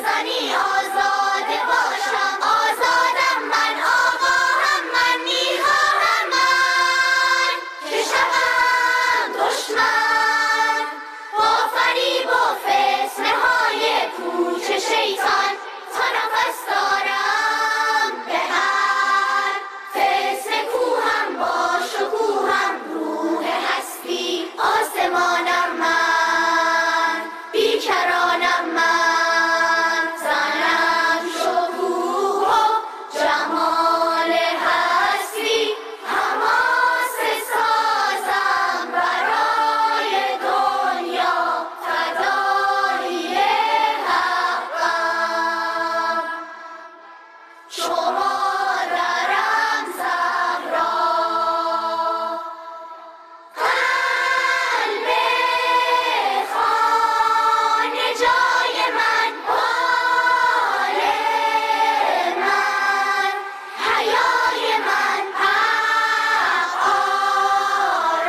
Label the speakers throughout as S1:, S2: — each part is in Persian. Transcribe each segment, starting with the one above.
S1: زنی آزاده باشم، آزادم من، آگاهم من، میخواهم من که شوم دشمن با فریب و فتنه های پوچ شیطان، تا نفس دارم به هر فتنه کوهم، با شکوهم روح هستی، آسمانم من، بیکرانم من، زنم شکوه و جمال هستی، حماسه سازم برای دنیا، فدای حقم. شما درم زهرا، قلب خانه جای من، بال من، حیای من، حق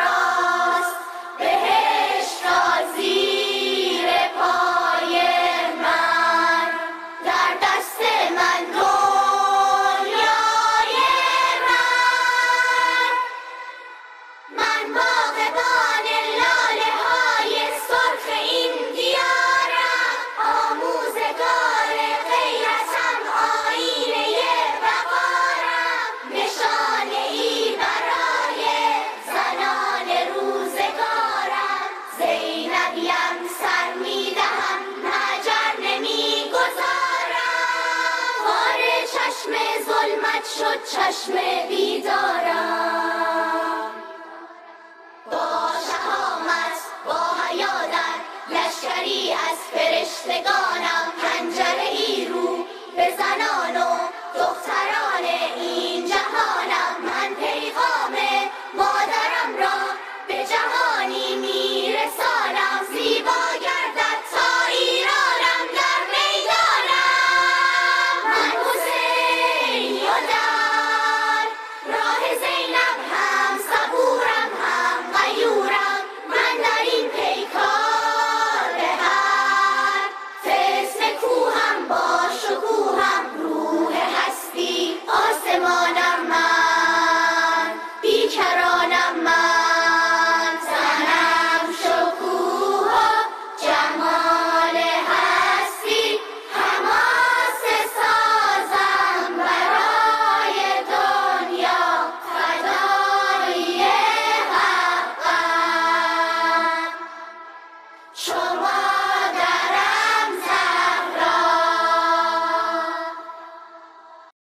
S1: آراست، بهشت را زیر پای من، در دست من دنیای من باغبان لاله های سرخ این دیارم، آموزگار غیرتم، آیینه وقارم، نشانه ای برای زنان روزگارم، زینبیم سر میدهم، هجر نمیگذارم، خار چشم ظلمت شد چشم بیدارم، با شهامت با حیا در لشکری از فرشتگان